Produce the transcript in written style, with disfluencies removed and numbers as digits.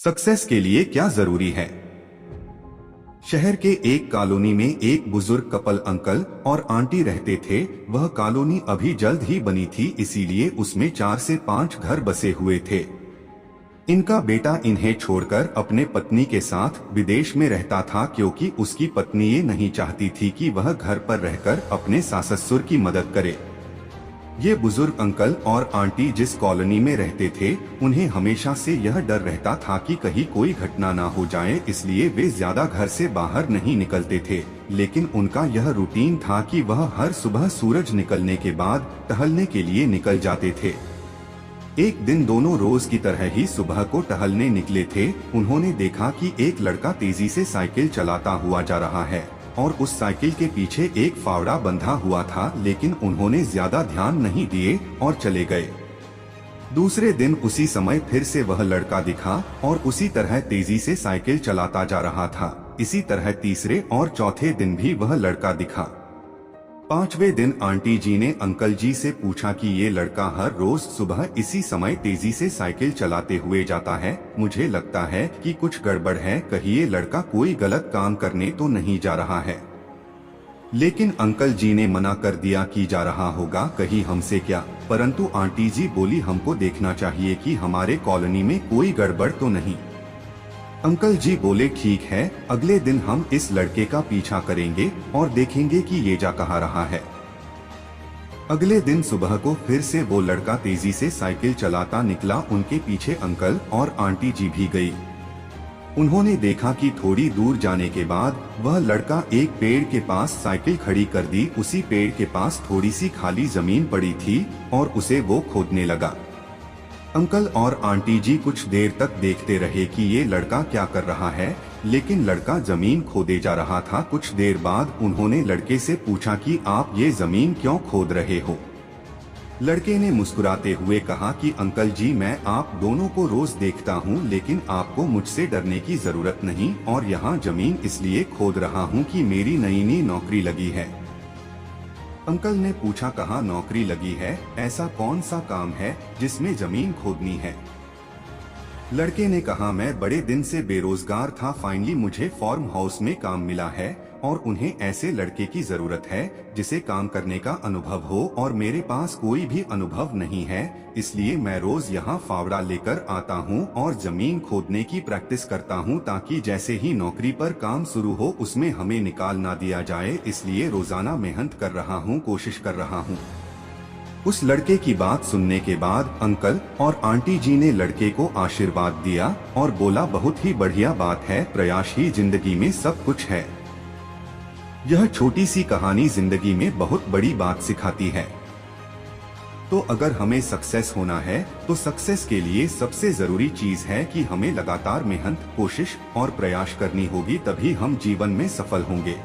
Success के लिए क्या जरूरी है। शहर के एक कॉलोनी में एक बुजुर्ग कपल अंकल और आंटी रहते थे। वह कॉलोनी अभी जल्द ही बनी थी, इसीलिए उसमें 4 से 5 घर बसे हुए थे। इनका बेटा इन्हें छोड़कर अपने पत्नी के साथ विदेश में रहता था, क्योंकि उसकी पत्नी ये नहीं चाहती थी कि वह घर पर रहकर अपने सास ससुर की मदद करे। ये बुजुर्ग अंकल और आंटी जिस कॉलोनी में रहते थे, उन्हें हमेशा से यह डर रहता था कि कहीं कोई घटना ना हो जाए, इसलिए वे ज्यादा घर से बाहर नहीं निकलते थे। लेकिन उनका यह रूटीन था कि वह हर सुबह सूरज निकलने के बाद टहलने के लिए निकल जाते थे। एक दिन दोनों रोज की तरह ही सुबह को टहलने निकले थे। उन्होंने देखा कि एक लड़का तेजी से साइकिल चलाता हुआ जा रहा है और उस साइकिल के पीछे एक फावड़ा बंधा हुआ था, लेकिन उन्होंने ज्यादा ध्यान नहीं दिए और चले गए। दूसरे दिन उसी समय फिर से वह लड़का दिखा और उसी तरह तेजी से साइकिल चलाता जा रहा था। इसी तरह तीसरे और चौथे दिन भी वह लड़का दिखा। 5वें दिन आंटी जी ने अंकल जी से पूछा कि ये लड़का हर रोज सुबह इसी समय तेजी से साइकिल चलाते हुए जाता है। मुझे लगता है कि कुछ गड़बड़ है, कहीं ये लड़का कोई गलत काम करने तो नहीं जा रहा है। लेकिन अंकल जी ने मना कर दिया कि जा रहा होगा, कहीं हमसे क्या। परंतु आंटी जी बोली, हमको देखना चाहिए कि हमारे कॉलोनी में कोई गड़बड़ तो नहीं। अंकल जी बोले, ठीक है, अगले दिन हम इस लड़के का पीछा करेंगे और देखेंगे कि ये जा कहाँ रहा है। अगले दिन सुबह को फिर से वो लड़का तेजी से साइकिल चलाता निकला। उनके पीछे अंकल और आंटी जी भी गई। उन्होंने देखा कि थोड़ी दूर जाने के बाद वह लड़का एक पेड़ के पास साइकिल खड़ी कर दी। उसी पेड़ के पास थोड़ी सी खाली जमीन पड़ी थी और उसे वो खोदने लगा। अंकल और आंटी जी कुछ देर तक देखते रहे कि ये लड़का क्या कर रहा है, लेकिन लड़का जमीन खोदे जा रहा था। कुछ देर बाद उन्होंने लड़के से पूछा कि आप ये जमीन क्यों खोद रहे हो। लड़के ने मुस्कुराते हुए कहा कि अंकल जी, मैं आप दोनों को रोज देखता हूँ, लेकिन आपको मुझसे डरने की जरूरत नहीं, और यहाँ जमीन इसलिए खोद रहा हूँ कि मेरी नई नौकरी लगी है। अंकल ने पूछा, कहाँ नौकरी लगी है, ऐसा कौन सा काम है जिसमें जमीन खोदनी है। लड़के ने कहा, मैं बड़े दिन से बेरोजगार था, फाइनली मुझे फार्म हाउस में काम मिला है और उन्हें ऐसे लड़के की जरूरत है जिसे काम करने का अनुभव हो, और मेरे पास कोई भी अनुभव नहीं है, इसलिए मैं रोज यहाँ फावड़ा लेकर आता हूँ और जमीन खोदने की प्रैक्टिस करता हूँ, ताकि जैसे ही नौकरी पर काम शुरू हो उसमें हमें निकाल ना दिया जाए। इसलिए रोजाना मेहनत कर रहा हूँ, कोशिश कर रहा हूँ। उस लड़के की बात सुनने के बाद अंकल और आंटी जी ने लड़के को आशीर्वाद दिया और बोला, बहुत ही बढ़िया बात है, प्रयास ही जिंदगी में सब कुछ है। यह छोटी सी कहानी जिंदगी में बहुत बड़ी बात सिखाती है। तो अगर हमें सक्सेस होना है तो सक्सेस के लिए सबसे जरूरी चीज है कि हमें लगातार मेहनत, कोशिश और प्रयास करनी होगी, तभी हम जीवन में सफल होंगे।